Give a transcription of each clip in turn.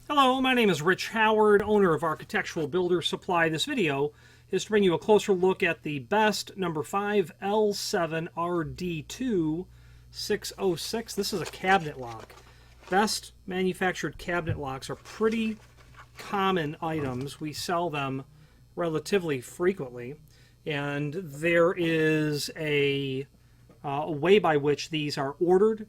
Hello, my name is Rich Howard, owner of Architectural Builder Supply. This video is to bring you a closer look at the best number 5L7RD2606. This is a cabinet lock. Best manufactured cabinet locks are pretty common items. We sell them relatively frequently, and there is a way by which these are ordered.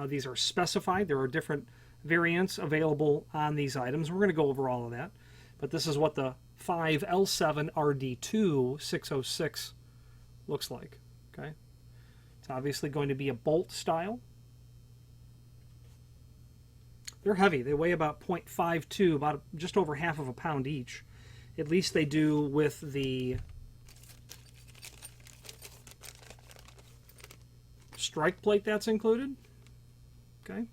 These are specified. There are different variants available on these items. We're going to go over all of that, but this is what the 5L7RD2606 looks like. Okay, it's obviously going to be a bolt style. They're heavy. They weigh about 0.52, about just over half of a pound each. At least they do with the strike plate that's included. Okay.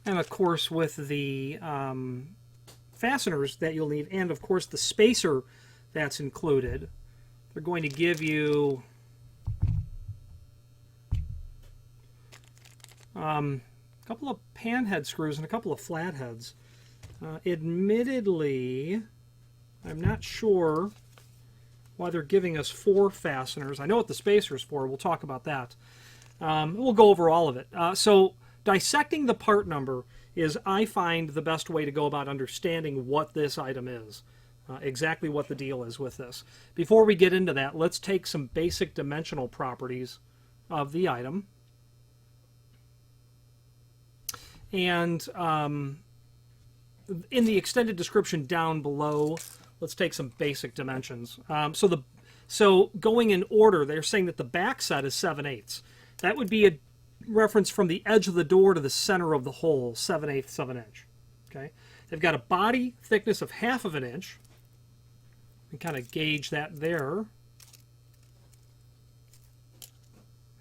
And of course with the fasteners that you'll need, and of course the spacer that's included. They're going to give you a couple of panhead screws and a couple of flatheads. Admittedly, I'm not sure why they're giving us 4 fasteners. I know what the spacer is for. We'll talk about that. We'll go over all of it. So dissecting the part number is, I find, the best way to go about understanding what this item is, exactly what the deal is with this. Before we get into that, let's take some basic dimensional properties of the item. And in the extended description down below, let's take some basic dimensions. So going in order, they're saying that the back set is 7/8. That would be a reference from the edge of the door to the center of the hole, 7/8 of an inch. Okay, they've got a body thickness of 1/2 of an inch. We kind of gauge that there.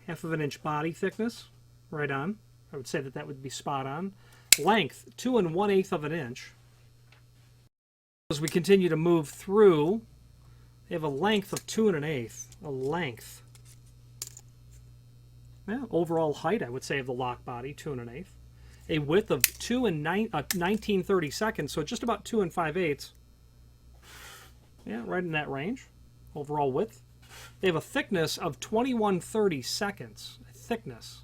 1/2 of an inch body thickness, right on. I would say that that would be spot on. Length, 2 1/8 of an inch. As we continue to move through, they have a length of 2 1/8. A length. Yeah, overall height, I would say, of the lock body, 2 1/8. A width of 19/32, so just about 2 5/8. Yeah, right in that range. Overall width. They have a thickness of 21/32. A thickness.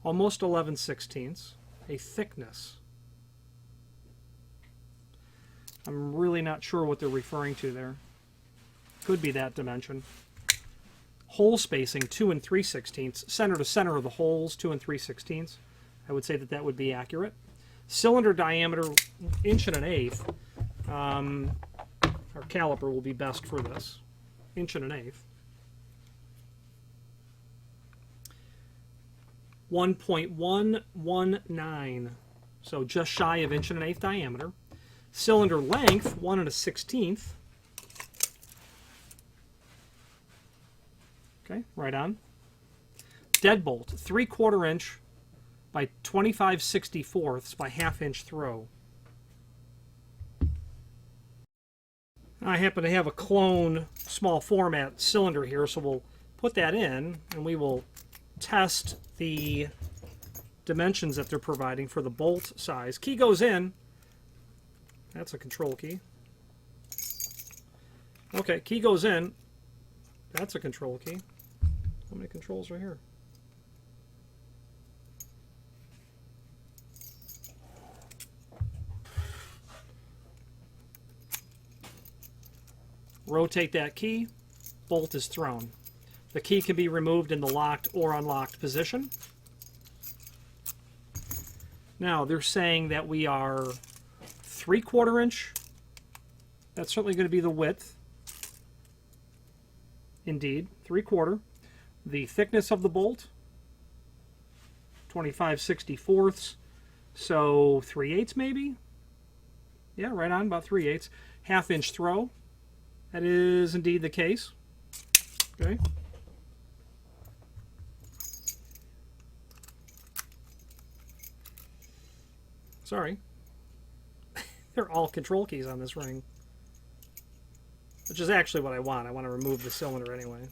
Almost 11/16. A thickness. I'm really not sure what they're referring to there. Could be that dimension. Hole spacing, 2 3/16. Center to center of the holes, 2 3/16. I would say that that would be accurate. Cylinder diameter, 1 1/8. Our caliper will be best for this. 1 1/8. 1.119. So just shy of 1 1/8 diameter. Cylinder length, 1 1/16. Okay, right on. Deadbolt, 3/4 inch by 25/64 by 1/2 inch throw. I happen to have a clone small format cylinder here, so we'll put that in and we will test the dimensions that they're providing for the bolt size. Key goes in. That's a control key. Okay, key goes in. That's a control key. How many controls are here? Rotate that key. Bolt is thrown. The key can be removed in the locked or unlocked position. Now, they're saying that we are 3/4 inch. That's certainly going to be the width. Indeed, 3/4. The thickness of the bolt, 25/64. So 3/8 maybe? Yeah, right on, about 3/8. 1/2 inch throw. That is indeed the case. Okay. Sorry. They're all control keys on this ring. Which is actually what I want. I want to remove the cylinder anyway.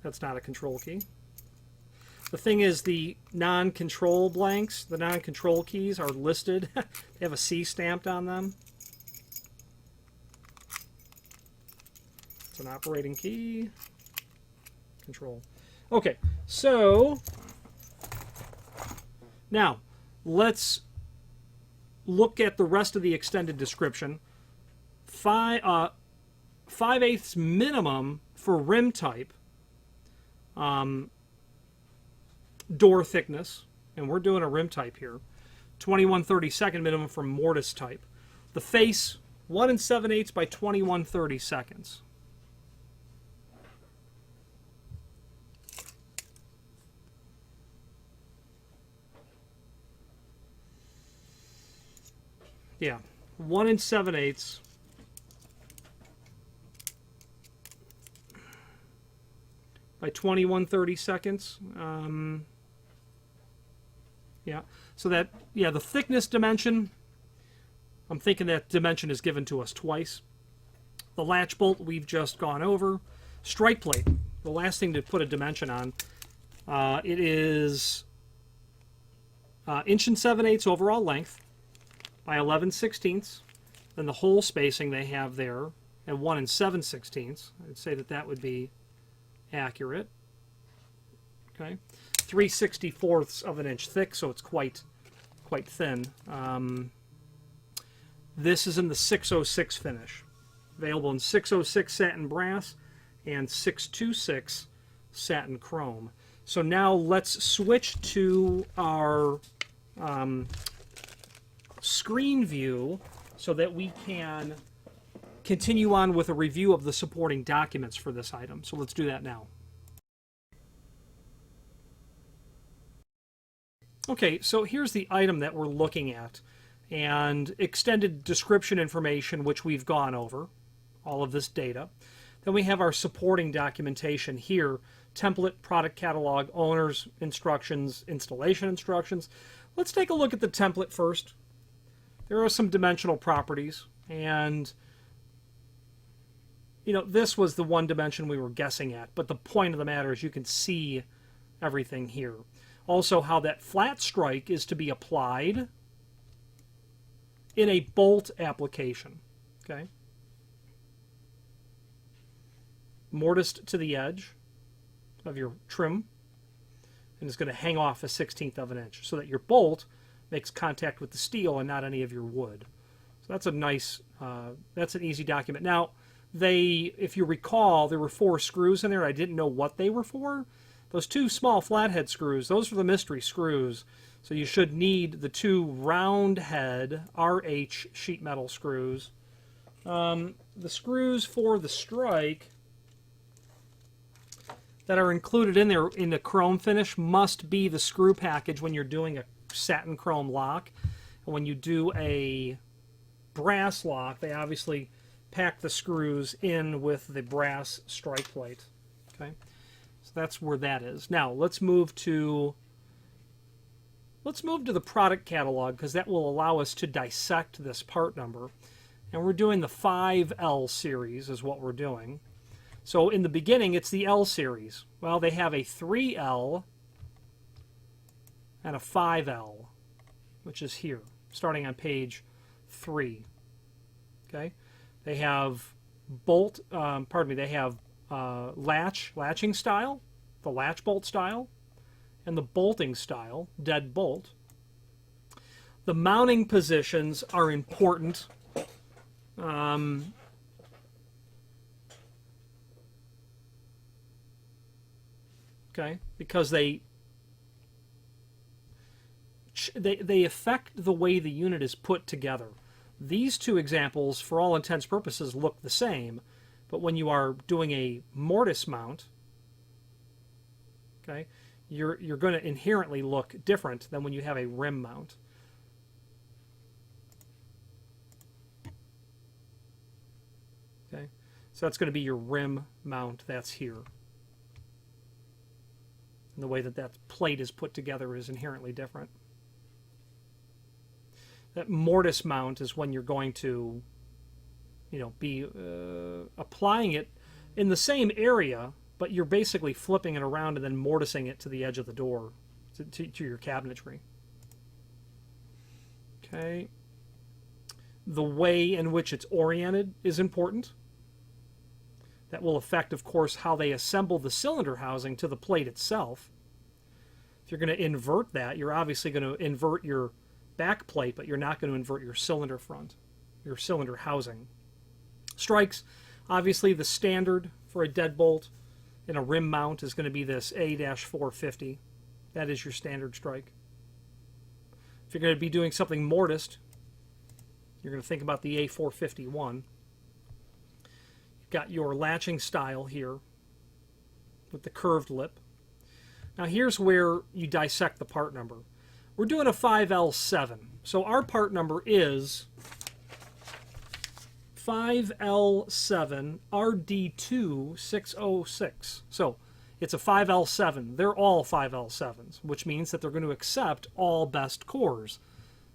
That's not a control key. The thing is, the non-control blanks, the non-control keys are listed. They have a C stamped on them. It's an operating key. Control. Okay, so now let's look at the rest of the extended description. 5/8 minimum for rim type. Door thickness, and we're doing a rim type here. 21/32 minimum for mortise type. The face, 1 7/8 by 21/32. Yeah, 1 7/8 by 21/32. Yeah, so that, yeah, the thickness dimension, I'm thinking that dimension is given to us twice. The latch bolt we've just gone over. Strike plate, the last thing to put a dimension on. It is 1 7/8 overall length by 11/16. Then the hole spacing they have there at 1 7/16. I'd say that that would be accurate. Okay. 3/64 of an inch thick, so it's quite thin. This is in the 606 finish. Available in 606 satin brass and 626 satin chrome. So now let's switch to our screen view so that we can continue on with a review of the supporting documents for this item. So let's do that now. Okay, so here's the item that we're looking at, and extended description information, which we've gone over, all of this data. Then we have our supporting documentation here, template, product catalog, owner's instructions, installation instructions. Let's take a look at the template first. There are some dimensional properties, and you know, this was the one dimension we were guessing at, but the point of the matter is you can see everything here. Also, how that flat strike is to be applied in a bolt application. Okay. Mortised to the edge of your trim, and it's going to hang off 1/16 of an inch so that your bolt makes contact with the steel and not any of your wood. So that's a nice, that's an easy document. Now, if you recall, there were 4 screws in there. I didn't know what they were for. Those 2 small flathead screws, those are the mystery screws. So you should need the 2 round head RH sheet metal screws. The screws for the strike that are included in there in the chrome finish must be the screw package when you're doing a satin chrome lock. And when you do a brass lock, they obviously pack the screws in with the brass strike plate. Okay. So that's where that is. Now let's move to the product catalog, because that will allow us to dissect this part number. And we're doing the 5L series is what we're doing. So in the beginning, it's the L series. Well, they have a 3L and a 5L, which is here, starting on page 3. Okay, they have they have latching style, the latch bolt style, and the bolting style, dead bolt. The mounting positions are important. Okay, because they affect the way the unit is put together. These 2 examples, for all intents and purposes, look the same, but when you are doing a mortise mount, okay, you're going to inherently look different than when you have a rim mount. Okay, so that's going to be your rim mount. That's here. And the way that that plate is put together is inherently different. That mortise mount is when you're going to, you know, be applying it in the same area but you're basically flipping it around and then mortising it to the edge of the door, to your cabinetry. Okay. The way in which it's oriented is important. That will affect, of course, how they assemble the cylinder housing to the plate itself. If you're going to invert that, you're obviously going to invert your back plate, but you're not going to invert your cylinder front, your cylinder housing. Strikes, obviously the standard for a deadbolt in a rim mount is going to be this A-450. That is your standard strike. If you're going to be doing something mortised, you're going to think about the A451. You've got your latching style here with the curved lip. Now here's where you dissect the part number. We're doing a 5L7. So our part number is 5L7RD2606. So it's a 5L7. They're all 5L7s, which means that they're going to accept all best cores.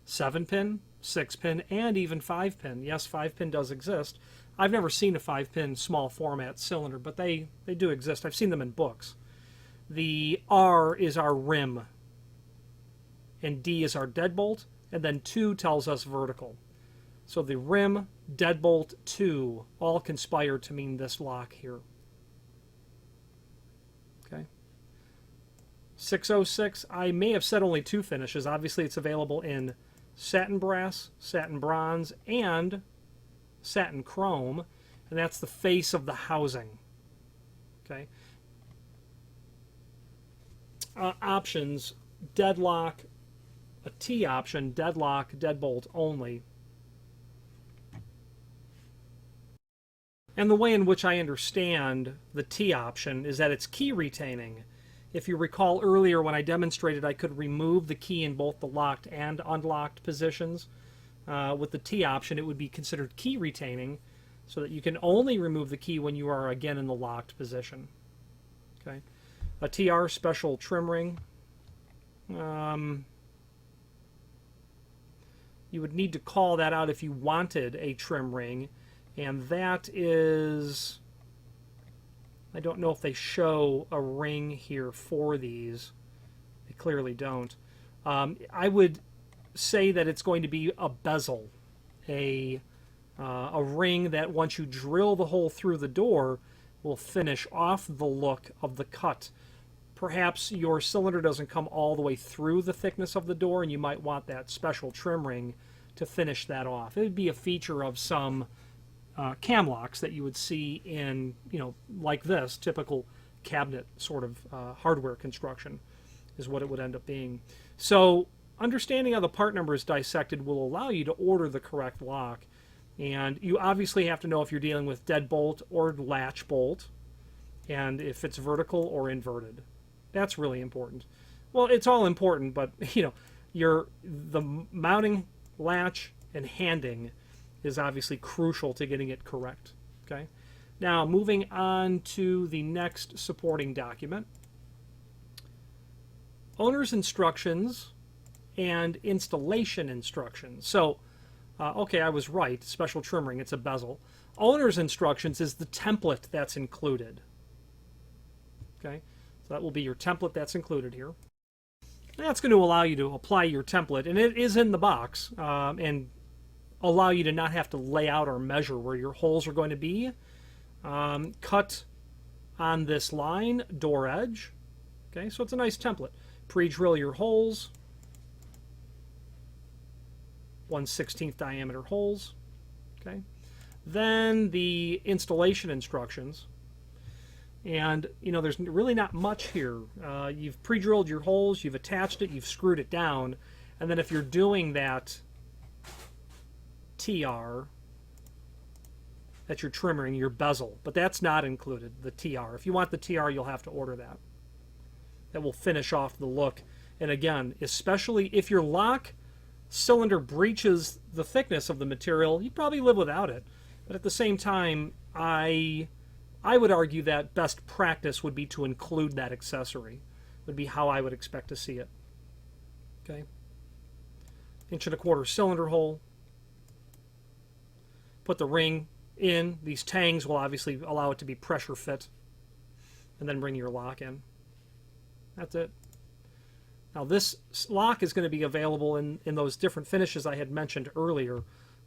7-pin, 6-pin, and even 5-pin. Yes, 5-pin does exist. I've never seen a 5-pin small format cylinder, but they do exist. I've seen them in books. The R is our rim, and D is our deadbolt, and then 2 tells us vertical. So the rim, deadbolt, 2 all conspire to mean this lock here. Okay. 606, I may have said only 2 finishes. Obviously it's available in satin brass, satin bronze, and satin chrome, and that's the face of the housing. Okay. Options, deadlock, a T option, deadlock, deadbolt only. And the way in which I understand the T option is that it's key retaining. If you recall earlier when I demonstrated I could remove the key in both the locked and unlocked positions, with the T option it would be considered key retaining, so that you can only remove the key when you are again in the locked position. Okay. A TR special trim ring. You would need to call that out if you wanted a trim ring, and that is, I don't know if they show a ring here for these. They clearly don't. I would say that it's going to be a bezel, a ring that once you drill the hole through the door will finish off the look of the cut. Perhaps your cylinder doesn't come all the way through the thickness of the door, and you might want that special trim ring to finish that off. It would be a feature of some cam locks that you would see in, like this, typical cabinet sort of hardware construction is what it would end up being. So understanding how the part number is dissected will allow you to order the correct lock. And you obviously have to know if you're dealing with deadbolt or latch bolt, and if it's vertical or inverted. That's really important. Well, it's all important, but the mounting, latch, and handing is obviously crucial to getting it correct. Okay. Now moving on to the next supporting document. Owner's instructions and installation instructions. So, okay, I was right. Special trim ring, it's a bezel. Owner's instructions is the template that's included. Okay, so that will be your template that's included here. That's going to allow you to apply your template, and it is in the box, and allow you to not have to lay out or measure where your holes are going to be. Cut on this line, door edge. Okay, so it's a nice template. Pre-drill your holes. 1/16 diameter holes. Okay. Then the installation instructions. And, there's really not much here. You've pre-drilled your holes, you've attached it, you've screwed it down, and then if you're doing that TR, that's your trim ring, your bezel, but that's not included, the TR. If you want the TR, you'll have to order that. That will finish off the look. And again, especially if your lock cylinder breaches the thickness of the material, you'd probably live without it. But at the same time, I would argue that best practice would be to include that accessory. Would be how I would expect to see it. Okay. 1.25" cylinder hole. Put the ring in. These tangs will obviously allow it to be pressure fit. and then bring your lock in. That's it. Now this lock is going to be available in those different finishes I had mentioned earlier.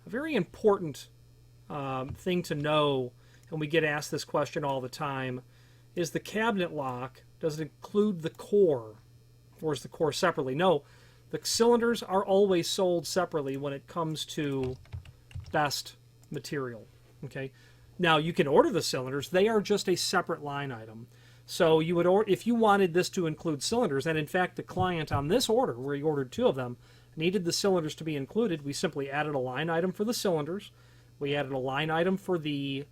A very important thing to know, and we get asked this question all the time, is the cabinet lock, does it include the core, or is the core separately? No, the cylinders are always sold separately when it comes to best material. Okay. Now you can order the cylinders; they are just a separate line item. So you would order, if you wanted this to include cylinders, and in fact the client on this order, where he ordered 2 of them, needed the cylinders to be included, we simply added a line item for the cylinders. We added a line item for the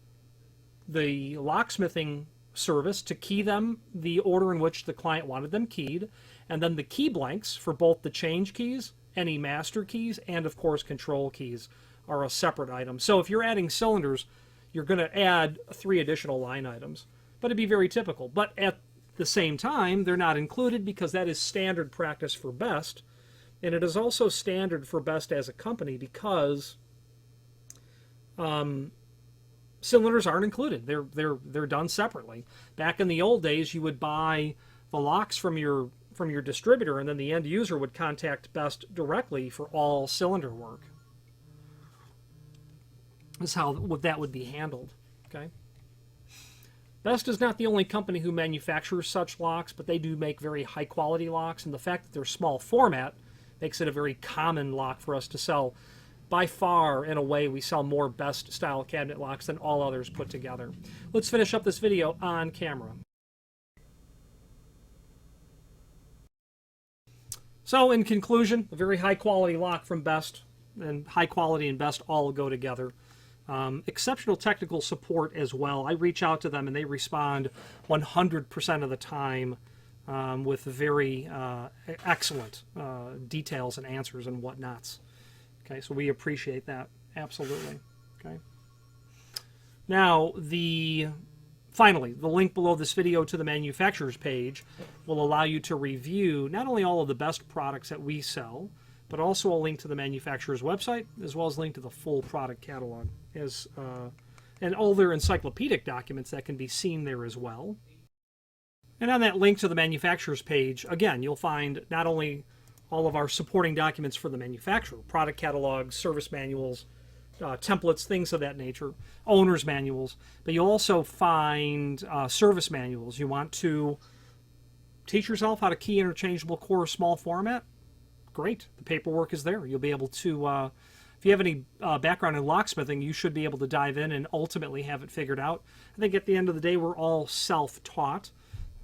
locksmithing service to key them the order in which the client wanted them keyed, and then the key blanks for both the change keys, any master keys, and of course control keys are a separate item. So if you're adding cylinders, you're going to add 3 additional line items, but it'd be very typical. But at the same time, they're not included because that is standard practice for Best, and it is also standard for Best as a company because cylinders aren't included. They're done separately. Back in the old days, you would buy the locks from your distributor, and then the end user would contact Best directly for all cylinder work. This is how that would be handled. Okay. Best is not the only company who manufactures such locks, but they do make very high quality locks, and the fact that they're small format makes it a very common lock for us to sell. By far, in a way, we sell more Best style cabinet locks than all others put together. Let's finish up this video on camera. So in conclusion, a very high quality lock from Best, and high quality and Best all go together. Exceptional technical support as well. I reach out to them and they respond 100% of the time with very excellent details and answers and whatnots. Okay, so we appreciate that, absolutely. Okay. Now, finally, the link below this video to the manufacturer's page will allow you to review not only all of the Best products that we sell, but also a link to the manufacturer's website, as well as a link to the full product catalog, and all their encyclopedic documents that can be seen there as well. And on that link to the manufacturer's page, again, you'll find not only all of our supporting documents for the manufacturer, product catalogs, service manuals, templates, things of that nature, owner's manuals, but you'll also find service manuals. You want to teach yourself how to key interchangeable core small format? Great. The paperwork is there. You'll be able to, if you have any background in locksmithing, you should be able to dive in and ultimately have it figured out. I think at the end of the day, we're all self-taught,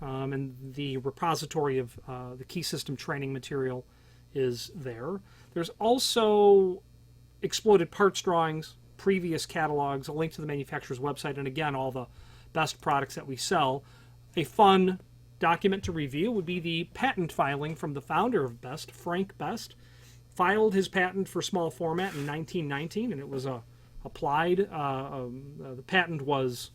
and the repository of the key system training material is there. There's also exploded parts drawings, previous catalogs, a link to the manufacturer's website, and again, all the Best products that we sell. A fun document to review would be the patent filing from the founder of Best, Frank Best. Filed his patent for small format in 1919, and it was applied. The patent was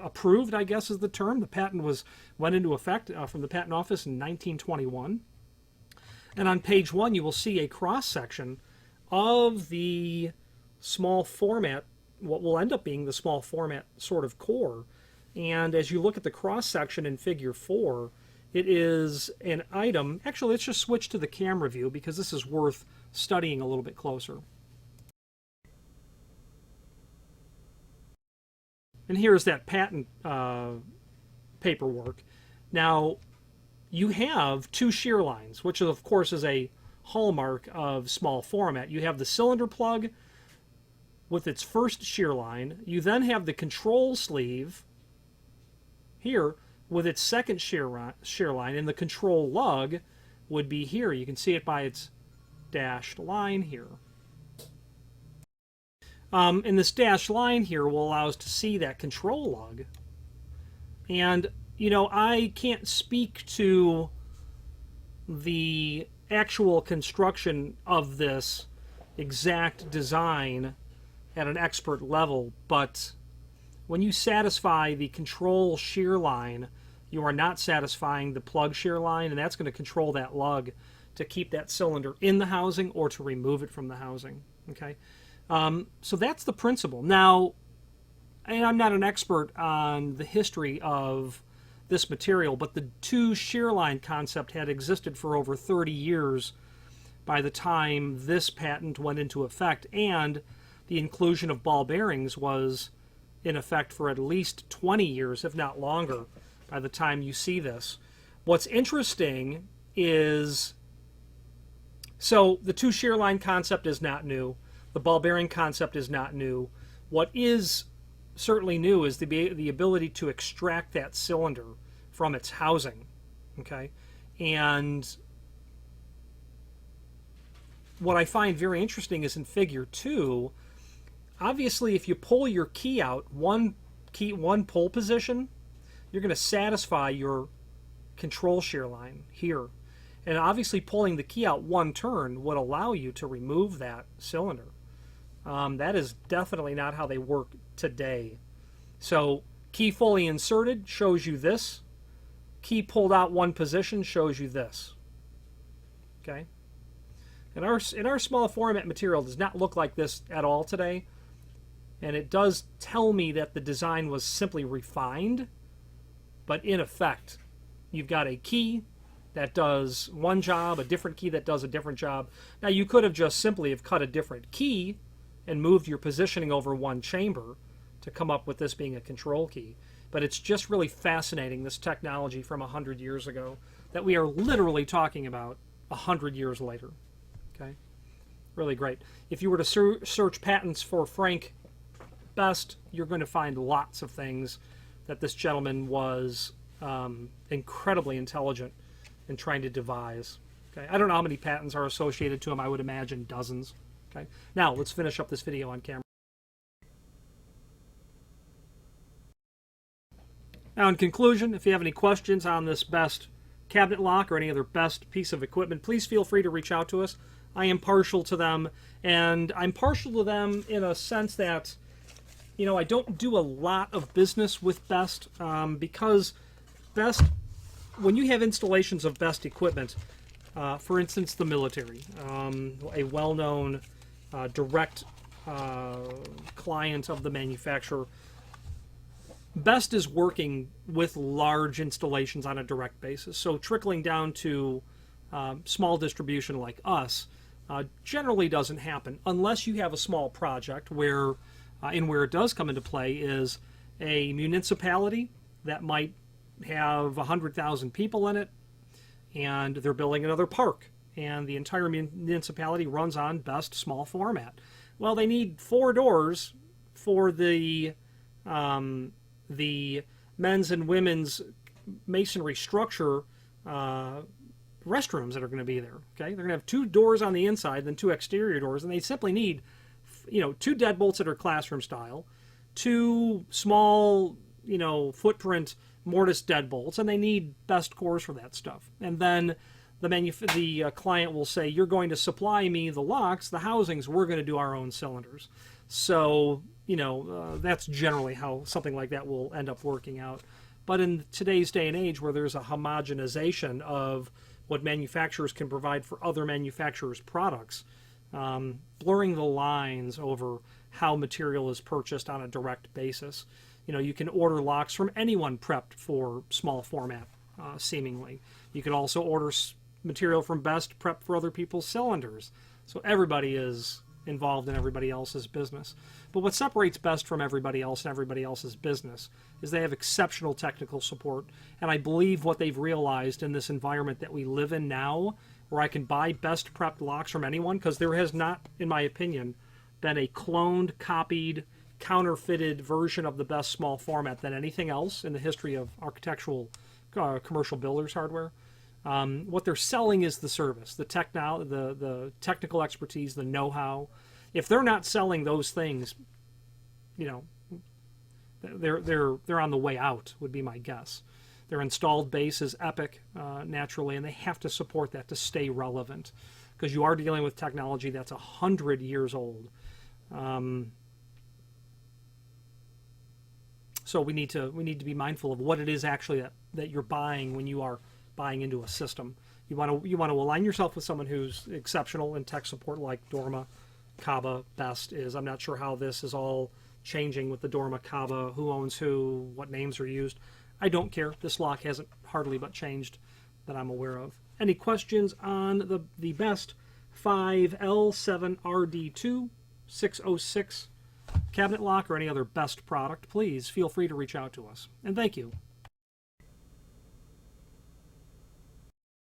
approved, I guess is the term. The patent went into effect from the Patent Office in 1921. And on page 1, you will see a cross-section of the small format, what will end up being the small format sort of core. And as you look at the cross-section in figure 4, it is an item. Actually, let's just switch to the camera view because this is worth studying a little bit closer. And here's that patent paperwork. Now, you have 2 shear lines, which of course is a hallmark of small format. You have the cylinder plug with its first shear line. You then have the control sleeve here with its second shear line, and the control lug would be here. You can see it by its dashed line here. And this dashed line here will allow us to see that control lug. And, you know, I can't speak to the actual construction of this exact design at an expert level, but when you satisfy the control shear line, you are not satisfying the plug shear line, and that's going to control that lug to keep that cylinder in the housing or to remove it from the housing. Okay. So that's the principle. Now, and I'm not an expert on the history of this material, but the two shear line concept had existed for over 30 years by the time this patent went into effect, and the inclusion of ball bearings was in effect for at least 20 years, if not longer, by the time you see this. What's interesting is, so the two shear line concept is not new. The ball bearing concept is not new. What is certainly new is the ability to extract that cylinder from its housing. Okay? And what I find very interesting is in figure 2, obviously if you pull your key out one pull position, you're going to satisfy your control shear line here. And obviously pulling the key out one turn would allow you to remove that cylinder. That is definitely not how they work today. So key fully inserted shows you this. Key pulled out one position shows you this. Okay? And our small format material does not look like this at all today. And it does tell me that the design was simply refined. But in effect, you've got a key that does one job, a different key that does a different job. Now you could have just simply have cut a different key and moved your positioning over one chamber to come up with this being a control key. But it's just really fascinating, this technology from 100 years ago, that we are literally talking about 100 years later. Okay, really great. If you were to search patents for Frank Best, you're going to find lots of things that this gentleman was incredibly intelligent in trying to devise. Okay, I don't know how many patents are associated to him. I would imagine dozens. Okay, now let's finish up this video on camera. Now, in conclusion, if you have any questions on this Best cabinet lock or any other Best piece of equipment, please feel free to reach out to us. I am partial to them, and I'm partial to them in a sense that, you know, I don't do a lot of business with Best because Best, when you have installations of Best equipment, for instance, the military, a well-known direct client of the manufacturer, Best is working with large installations on a direct basis. So trickling down to small distribution like us generally doesn't happen unless you have a small project where, and where it does come into play is a municipality that might have 100,000 people in it, and they're building another park, and the entire municipality runs on Best small format. Well, they need 4 doors for the men's and women's masonry structure restrooms that are going to be there. Okay, they're going to have 2 doors on the inside, then 2 exterior doors, and they simply need, you know, 2 deadbolts that are classroom style, 2 small, you know, footprint mortise deadbolts, and they need Best cores for that stuff. And then the client will say, "You're going to supply me the locks, the housings. We're going to do our own cylinders." So, you know, that's generally how something like that will end up working out. But in today's day and age, where there's a homogenization of what manufacturers can provide for other manufacturers' products, blurring the lines over how material is purchased on a direct basis. You know, you can order locks from anyone prepped for small format, seemingly. You can also order material from Best prepped for other people's cylinders. So everybody is involved in everybody else's business. But what separates Best from everybody else and everybody else's business is they have exceptional technical support. And I believe what they've realized in this environment that we live in now, where I can buy Best prepped locks from anyone, because there has not, in my opinion, been a cloned, copied, counterfeited version of the Best small format than anything else in the history of architectural commercial builders hardware. What they're selling is the service, the technical expertise, the know-how. If they're not selling those things, you know, they're on the way out, would be my guess. Their installed base is epic, naturally, and they have to support that to stay relevant, because you are dealing with technology that's 100 years old. So we need to be mindful of what it is actually that you're buying when you are buying into a system. You want to align yourself with someone who's exceptional in tech support like Dorma, Kaba Best is. I'm not sure how this is all changing with the Dorma Kaba, who owns who, what names are used. I don't care. This lock hasn't hardly but changed that I'm aware of. Any questions on the Best 5L7RD2606 cabinet lock or any other Best product, please feel free to reach out to us. And thank you.